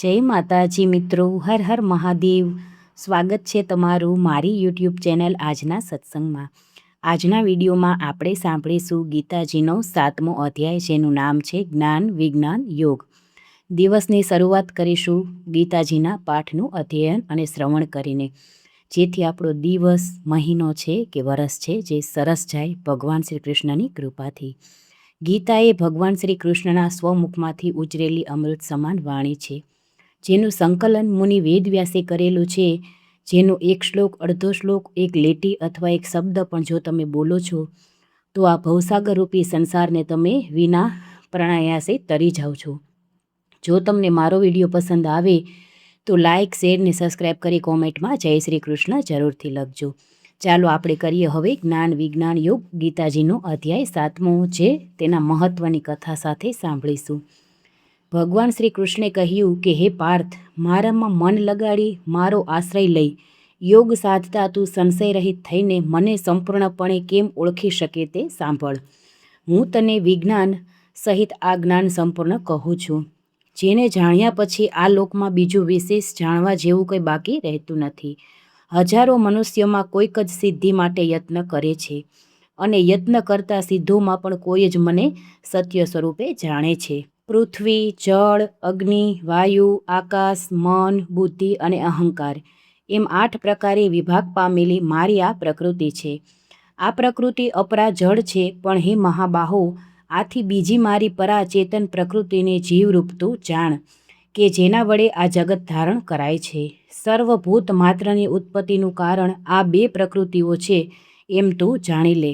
જય માતાજી મિત્રો, હર હર મહાદેવ। સ્વાગત છે તમારું મારી યુટ્યુબ ચેનલ આજના સત્સંગમાં। આજના વિડીયોમાં આપણે સાંભળીશું ગીતાજીનો 7મો અધ્યાય, જેનું નામ છે જ્ઞાન વિજ્ઞાન યોગ। દિવસની શરૂઆત કરીશું ગીતાજીના પાઠનું અધ્યયન અને શ્રવણ કરીને, જેથી આપણો દિવસ, મહિનો છે કે વરસ છે જે સરસ જાય ભગવાન શ્રી કૃષ્ણની કૃપાથી। ગીતા એ ભગવાન શ્રી કૃષ્ણના સ્વમુખમાંથી ઉચરેલી અમૃત સમાન વાણી છે, જેનું સંકલન મુનિ વેદવ્યાસે કરેલું છે। જેનો એક શ્લોક, અડધો શ્લોક, એક લીટી અથવા એક શબ્દ પણ જો તમે બોલો છો તો આ ભવસાગર રૂપી સંસારને તમે વિના પ્રણાયાસે તરી જાઓ છો। જો તમને મારો વિડીયો પસંદ આવે તો લાઇક, શેર ને સબસ્ક્રાઈબ કરી કોમેન્ટમાં જય શ્રી કૃષ્ણ જરૂરથી લખજો। ચાલો આપણે કરીએ હવે જ્ઞાન વિજ્ઞાન યોગ, ગીતાજીનો અધ્યાય 7મો, જે તેના મહત્વની કથા સાથે સાંભળીશું। ભગવાન શ્રી કૃષ્ણે કહ્યું કે હે પાર્થ, મારામાં મન લગાડી મારો આશ્રય લઈ યોગ સાધતા તું સંશય રહિત થઈને મને સંપૂર્ણપણે કેમ ઓળખી શકે તે સાંભળ। હું તને વિજ્ઞાન સહિત આ જ્ઞાન સંપૂર્ણ કહું છું, જેને જાણ્યા પછી આ લોકમાં બીજું વિશેષ જાણવા જેવું કંઈ બાકી રહેતું નથી। હજારો મનુષ્યોમાં કોઈક જ સિદ્ધિ માટે યત્ન કરે છે, અને યત્ન કરતા સિદ્ધોમાં પણ કોઈ જ મને સત્ય સ્વરૂપે જાણે છે। પૃથ્વી, જળ, અગ્નિ, વાયુ, આકાશ, મન, બુદ્ધિ અને અહંકાર એમ 8 પ્રકારે વિભાગ પામેલી મારી આ પ્રકૃતિ છે। આ પ્રકૃતિ અપરા જળ છે, પણ હે મહાબાહો, આથી બીજી મારી પરા ચેતન પ્રકૃતિને જીવરૂપ તું જાણ, કે જેના વડે આ જગત ધારણ કરાય છે। સર્વભૂત માત્રની ઉત્પત્તિનું કારણ આ 2 પ્રકૃતિઓ છે એમ તું જાણી લે,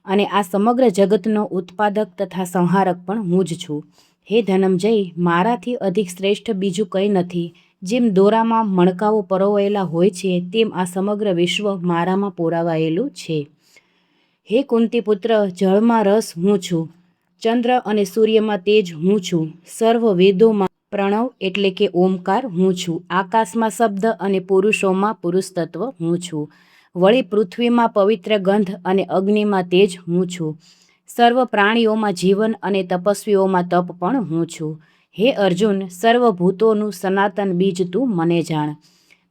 અને આ સમગ્ર જગતનો ઉત્પાદક તથા સંહારક પણ હું જ છું। હે ધનંજય, મારાથી અધિક શ્રેષ્ઠ બીજું કંઈ નથી। જેમ દોરામાં મણકાઓ પરોવાયેલા હોય છે, તેમ આ સમગ્ર વિશ્વ મારામાં પોરાવાયેલું છે। હે કુંતીપુત્ર, જળમાં રસ હું છું, ચંદ્ર અને સૂર્યમાં તેજ હું છું, સર્વ વેદોમાં પ્રણવ એટલે કે ઓમકાર હું છું, આકાશમાં શબ્દ અને પુરુષોમાં પુરુષ તત્વ હું છું, વળી પૃથ્વીમાં પવિત્ર ગંધ અને અગ્નિમાં તેજ હું છું, સર્વ પ્રાણીઓમાં જીવન અને તપસ્વીઓમાં તપ પણ હું છું। હે અર્જુન, સર્વભૂતોનું સનાતન બીજ તું મને જાણ।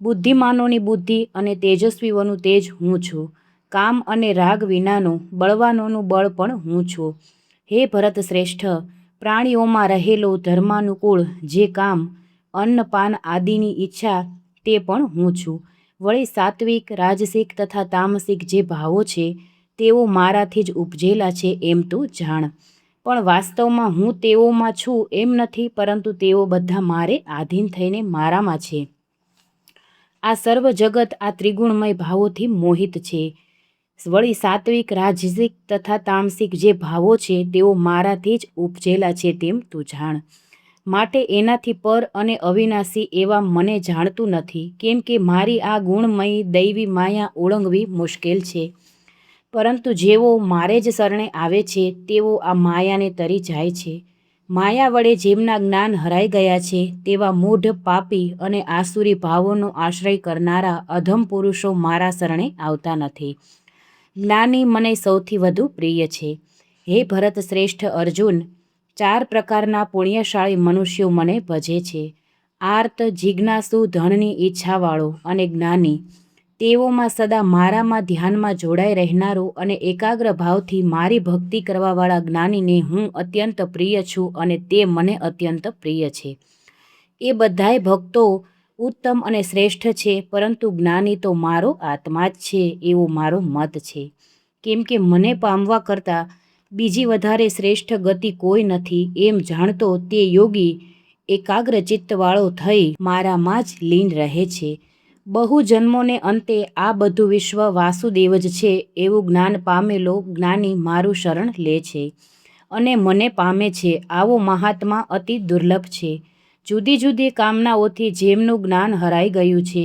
બુદ્ધિમાનોની બુદ્ધિ અને તેજસ્વીઓનું તેજ હું છું, કામ અને રાગ વિનાનું બળવાનોનું બળ પણ હું છું। હે ભરત શ્રેષ્ઠ, પ્રાણીઓમાં રહેલો ધર્માનુકૂળ જે કામ, અન્ન પાન આદિની ઈચ્છા તે પણ હું છું, વળી સાત્વિક, રાજસિક તથા તામસિક જે ભાવો છે તેઓ મારાથી જ ઉપજેલા છે એમ તું જાણ। પણ વાસ્તવમાં હું તેઓમાં છું એમ નથી, પરંતુ તેઓ બધા મારે આધીન થઈને મારામાં છે। આ સર્વ જગત આ ત્રિગુણમય ભાવોથી મોહિત છે, વળી સાત્વિક, રાજસિક તથા તામસિક જે ભાવો છે તેઓ મારાથી જ ઉપજેલા છે તેમ તું જાણ। માટે એનાથી પર અને અવિનાશી એવા મને જાણતું નથી, કેમ કે મારી આ ગુણમયી દૈવી માયા ઓળંગવી મુશ્કેલ છે, પરંતુ જેઓ મારે જ શરણે આવે છે તેઓ આ માયાને તરી જાય છે। માયા વડે જેમના જ્ઞાન હરાઈ ગયા છે તેવા મૂઢ, પાપી અને આસુરી ભાવોનો આશ્રય કરનારા અધમ પુરુષો મારા શરણે આવતા નથી। જ્ઞાની મને સૌથી વધુ પ્રિય છે। હે ભરત શ્રેષ્ઠ અર્જુન, 4 પ્રકારના પુણ્યશાળી મનુષ્યો મને ભજે છે, આર્ત, જિજ્ઞાસુ, ધનની ઈચ્છાવાળો અને જ્ઞાની। તેઓમાં સદા મારામાં ધ્યાનમાં જોડાઈ રહેનારો અને એકાગ્ર ભાવથી મારી ભક્તિ કરવાવાળા જ્ઞાનીને હું અત્યંત પ્રિય છું, અને તે મને અત્યંત પ્રિય છે। એ બધાય ભક્તો ઉત્તમ અને શ્રેષ્ઠ છે, પરંતુ જ્ઞાની તો મારો આત્મા જ છે એવો મારો મત છે, કેમ કે મને પામવા કરતાં બીજી વધારે શ્રેષ્ઠ ગતિ કોઈ નથી એમ જાણતો તે યોગી એકાગ્ર ચિત્તવાળો થઈ મારામાં જ લીન રહે છે। બહુ જન્મોને અંતે આ બધું વિશ્વ વાસુદેવ જ છે એવું જ્ઞાન પામેલો જ્ઞાની મારું શરણ લે છે અને મને પામે છે। આવો મહાત્મા અતિ દુર્લભ છે। જુદી જુદી કામનાઓથી જેમનું જ્ઞાન હરાઈ ગયું છે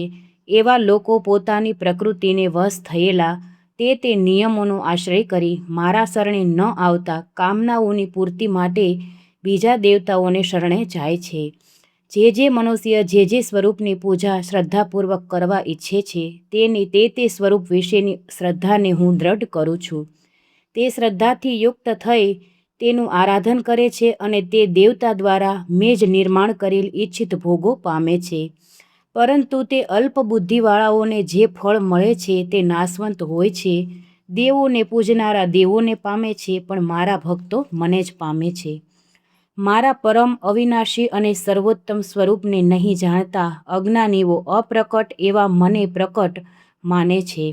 એવા લોકો પોતાની પ્રકૃતિને વશ થયેલા તે નિયમોનો આશ્રય કરી મારા શરણે ન આવતા કામનાઓની પૂર્તિ માટે બીજા દેવતાઓને શરણે જાય છે। જે મનુષ્ય જે સ્વરૂપની પૂજા શ્રદ્ધાપૂર્વક કરવા ઈચ્છે છે તેની તે સ્વરૂપ વિશેની શ્રદ્ધાને હું દ્રઢ કરું છું। તે શ્રદ્ધાથી યુક્ત થઈ તેનું આરાધન કરે છે અને તે દેવતા દ્વારા મેં જ નિર્માણ કરેલ ઈચ્છિત ભોગો પામે છે. પરંતુ તે અલ્પ બુદ્ધિવાળાઓને જે ફળ મળે છે તે નાશવંત હોય છે. દેવોને પૂજનારા દેવોને પામે છે, પણ મારા ભક્તો મને જ પામે છે. મારા પરમ અવિનાશી અને સર્વોત્તમ સ્વરૂપને નહીં જાણતા અજ્ઞાનીઓ અપ્રકટ એવા મને પ્રકટ માને છે.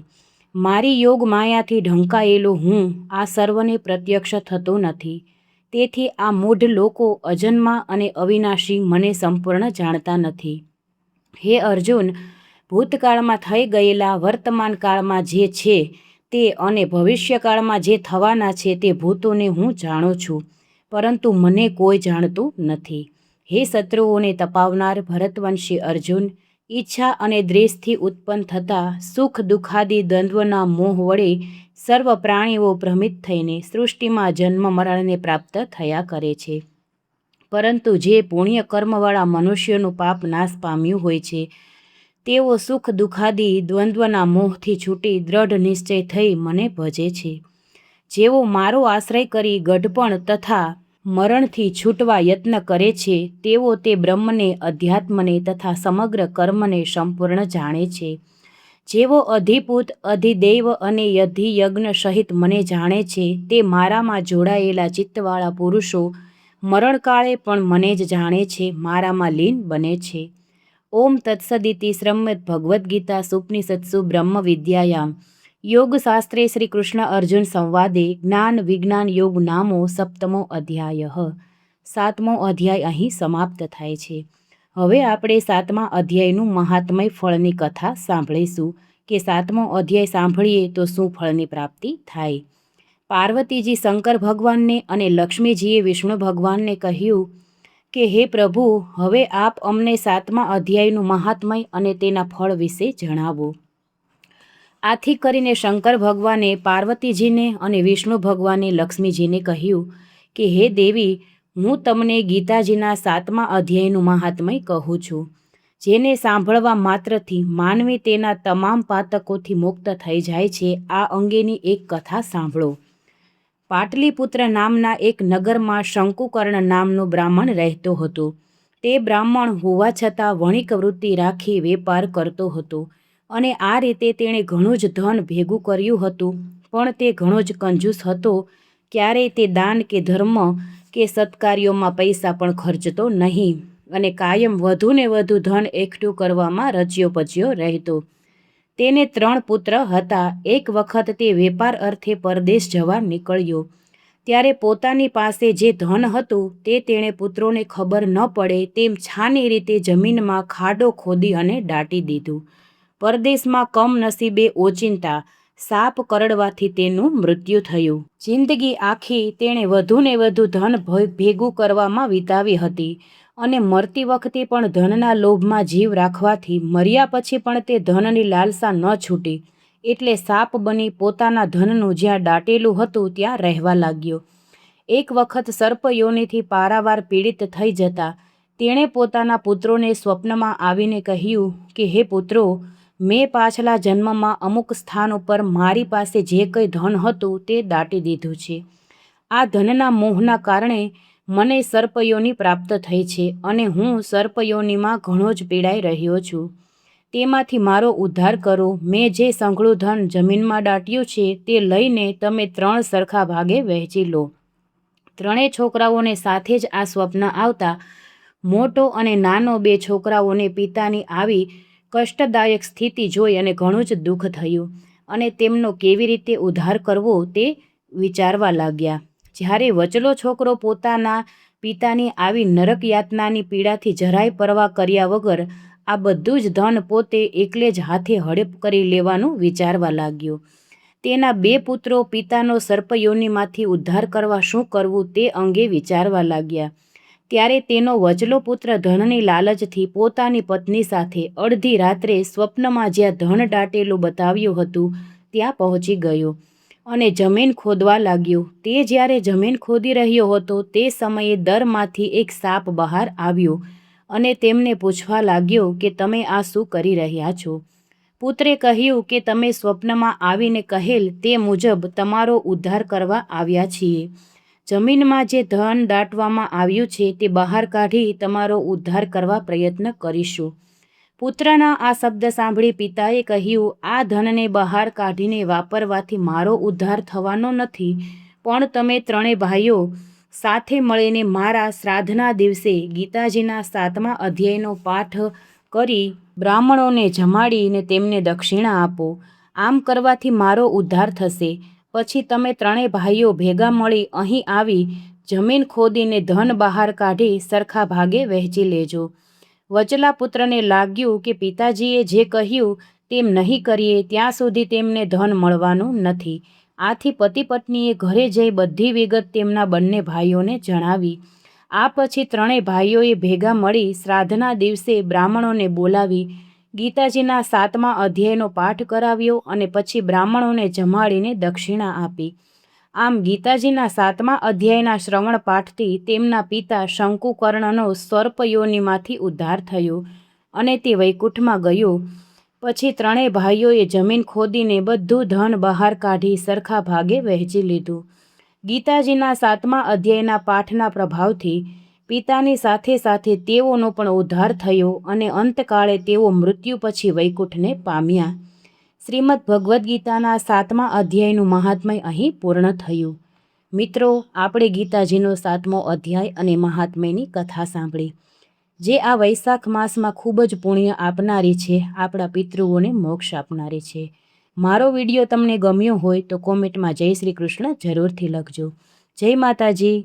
મારી યોગ માયાથી ઢંકાયેલો હું આ સર્વને પ્રત્યક્ષ થતો નથી. તેથી આ મૂઢ લોકો અજન્મા અને અવિનાશી મને સંપૂર્ણ જાણતા નથી. હે અર્જુન, ભૂતકાળમાં થઈ ગયેલા, વર્તમાન કાળમાં જે છે તે અને ભવિષ્યકાળમાં જે થવાના છે તે ભૂતોને હું જાણું છું, પરંતુ મને કોઈ જાણતું નથી. હે શત્રુઓને તપાવનાર ભરતવંશી અર્જુન, ઈચ્છા અને દ્વેષથી ઉત્પન્ન થતા સુખ દુઃખાદી દ્વંદ્વના મોહ વડે સર્વ પ્રાણીઓ ભ્રમિત થઈને સૃષ્ટિમાં જન્મ મરણને પ્રાપ્ત થયા કરે છે. પરંતુ જે પુણ્ય કર્મવાળા મનુષ્યોનું પાપ નાશ પામ્યું હોય છે, તેઓ સુખ દુઃખાદી દ્વંદ્વના મોહથી છૂટી દ્રઢ નિશ્ચય થઈ મને ભજે છે. જેઓ મારો આશ્રય કરી ગઢપણ તથા મરણથી છૂટવા યત્ન કરે છે, તેઓ તે બ્રહ્મને, અધ્યાત્મને તથા સમગ્ર કર્મને સંપૂર્ણ જાણે છે. જેઓ અધિપૂત, અધિદૈવ અને અધિયજ્ઞ સહિત મને જાણે છે, તે મારામાં જોડાયેલા ચિત્તવાળા પુરુષો મરણકાળે પણ મને જ જાણે છે, મારામાં લીન બને છે. ઓમ તત્સદિતિ શ્રીમદ્ ભગવદ્ ગીતા સુપનિષત્સુ બ્રહ્મ વિદ્યાયામ યોગશાસ્ત્રે શ્રી કૃષ્ણ અર્જુન સંવાદે જ્ઞાન વિજ્ઞાન યોગ નામો સપ્તમો અધ્યાય. 7મો અધ્યાય અહીં સમાપ્ત થાય છે. હવે આપણે 7મા અધ્યાયનું મહાત્મય ફળની કથા સાંભળીશું કે 7મો અધ્યાય સાંભળીએ તો શું ફળની પ્રાપ્તિ થાય. પાર્વતીજી શંકર ભગવાનને અને લક્ષ્મીજીએ વિષ્ણુ ભગવાનને કહ્યું કે હે પ્રભુ, હવે આપ અમને 7મા અધ્યાયનું મહાત્મય અને તેના ફળ વિશે જણાવો. આથી કરીને શંકર ભગવાને પાર્વતીજીને અને વિષ્ણુ ભગવાને લક્ષ્મીજીને કહ્યું કે હે દેવી, હું તમને ગીતાજીના 7મા અધ્યાયનું મહાત્મય કહું છું, જેને સાંભળવા માત્રથી માનવી તેના તમામ પાતકોથી મુક્ત થઈ જાય છે. આ અંગેની એક કથા સાંભળો. પાટલીપુત્ર નામના એક નગરમાં શંકુકર્ણ નામનો બ્રાહ્મણ રહેતો હતો. તે બ્રાહ્મણ હોવા છતાં વણિક વૃત્તિ રાખી વેપાર કરતો હતો અને આ રીતે તેણે ઘણું જ ધન ભેગું કર્યું હતું. પણ તે ઘણો જ કંજૂસ હતો. ક્યારેય તે દાન કે ધર્મ કે સત્કાર્યોમાં પૈસા પણ ખર્ચતો નહીં અને કાયમ વધુને વધુ ધન એકઠું કરવામાં રચ્યો પચ્યો રહેતો. તેને 3 પુત્ર હતા. એક વખત તે વેપાર અર્થે પરદેશ જવા નીકળ્યો. ત્યારે પોતાની પાસે જે ધન હતું તે તેણે પુત્રોને ખબર ન પડે તેમ છાની રીતે જમીનમાં ખાડો ખોદી અને દાટી દીધું. પરદેશમાં કમનસીબે ઓચિંતા સાપ કરડવાથી તેનું મૃત્યુ થયું. જિંદગી આખી તેણે વધુને વધુ ધન ભેગું કરવામાં વિતાવી હતી અને મરતી વખતે પણ ધનના લોભમાં જીવ રાખવાથી મર્યા પછી પણ તે ધનની લાલસા ન છૂટી. એટલે સાપ બની પોતાના ધનનું જ્યાં દાટેલું હતું ત્યાં રહેવા લાગ્યો. એક વખત સર્પયોનિથી પારાવાર પીડિત થઈ જતા તેણે પોતાના પુત્રોને સ્વપ્નમાં આવીને કહ્યું કે હે પુત્રો, મેં પાછલા જન્મમાં અમુક સ્થાન ઉપર મારી પાસે જે કંઈ ધન હતું તે દાટી દીધું છે. આ ધનના મોહના કારણે મને સર્પયોની પ્રાપ્ત થઈ છે અને હું સર્પયોનીમાં ઘણો જ પીડાઈ રહ્યો છું. તેમાંથી મારો ઉદ્ધાર કરો. મેં જે સંઘળું ધન જમીનમાં દાટ્યું છે તે લઈને તમે 3 સરખા ભાગે વહેંચી લો. 3 છોકરાઓને સાથે જ આ સ્વપ્ન આવતા મોટો અને નાનો 2 છોકરાઓને પિતાની આવી કષ્ટદાયક સ્થિતિ જોઈ અને ઘણું જ દુઃખ થયું અને તેમનો કેવી રીતે ઉદ્ધાર કરવો તે વિચારવા લાગ્યા. જ્યારે વચલો છોકરો પોતાના પિતાની આવી નરક યાતનાની પીડાથી જરાય પરવા કર્યા વગર આ બધું જ ધન પોતે એકલે જ હાથે હડપ કરી લેવાનું વિચારવા લાગ્યો. તેના 2 પુત્રો પિતાનો સર્પયોનીમાંથી ઉદ્ધાર કરવા શું કરવું તે અંગે વિચારવા લાગ્યા. ત્યારે તેનો વચલો પુત્ર ધનની લાલચથી પોતાની પત્ની સાથે અડધી રાત્રે સ્વપ્નમાં જ્યાં ધન દાટેલું બતાવ્યું હતું ત્યાં પહોંચી ગયો અને જમીન ખોદવા લાગ્યો. તે જ્યારે જમીન ખોદી રહ્યો હતો તે સમયે દરમાંથી એક સાપ બહાર આવ્યો અને તેમને પૂછવા લાગ્યો કે તમે આ શું કરી રહ્યા છો? પુત્રે કહ્યું કે તમે સ્વપ્નમાં આવીને કહેલ તે મુજબ તમારો ઉદ્ધાર કરવા આવ્યા છીએ. જમીનમાં જે ધન દાટવામાં આવ્યું છે તે બહાર કાઢી તમારો ઉદ્ધાર કરવા પ્રયત્ન કરીશું. પુત્રના આ શબ્દ સાંભળી પિતાએ કહ્યું, આ ધનને બહાર કાઢીને વાપરવાથી મારો ઉદ્ધાર થવાનો નથી, પણ તમે ત્રણેય ભાઈઓ સાથે મળીને મારા શ્રાદ્ધના દિવસે ગીતાજીના 7મા અધ્યાયનો પાઠ કરી બ્રાહ્મણોને જમાડીને તેમને દક્ષિણા આપો. આમ કરવાથી મારો ઉદ્ધાર થશે. પછી તમે ત્રણેય ભાઈઓ ભેગા મળી અહીં આવી જમીન ખોદીને ધન બહાર કાઢી સરખા ભાગે વહેંચી લેજો. વચલા પુત્રને લાગ્યું કે પિતાજીએ જે કહ્યું તેમ નહીં કરીએ ત્યાં સુધી તેમને ધન મળવાનું નથી. આથી પતિ પત્નીએ ઘરે જઈ બધી વિગત તેમના બંને ભાઈઓને જણાવી. આ પછી ત્રણેય ભાઈઓએ ભેગા મળી શ્રાદ્ધના દિવસે બ્રાહ્મણોને બોલાવી ગીતાજીના 7મા અધ્યાયનો પાઠ કરાવ્યો અને પછી બ્રાહ્મણોને જમાડીને દક્ષિણા આપી. આમ ગીતાજીના 7મા અધ્યાયના શ્રવણ પાઠથી તેમના પિતા શંકુકર્ણનો સર્પયોનિમાંથી ઉદ્ધાર થયો અને તે વૈકુંઠમાં ગયો. પછી ત્રણેય ભાઈઓએ જમીન ખોદીને બધું ધન બહાર કાઢી સરખા ભાગે વહેંચી લીધું. ગીતાજીના 7મા અધ્યાયના પાઠના પ્રભાવથી પિતાની સાથે સાથે તેઓનો પણ ઉદ્ધાર થયો અને અંતકાળે તેઓ મૃત્યુ પછી વૈકુંઠને પામ્યા. શ્રીમદ ભગવદ્ ગીતાના 7મા અધ્યાયનું મહાત્મ્ય અહીં પૂર્ણ થયું. મિત્રો, આપણે ગીતાજીનો 7મો અધ્યાય અને મહાત્મ્યની કથા સાંભળી, જે આ વૈશાખ માસમાં ખૂબ જ પુણ્ય આપનારી છે, આપણા પિતૃઓને મોક્ષ આપનારી છે. મારો વિડીયો તમને ગમ્યો હોય તો કોમેન્ટમાં જય શ્રી કૃષ્ણ જરૂરથી લખજો. જય માતાજી.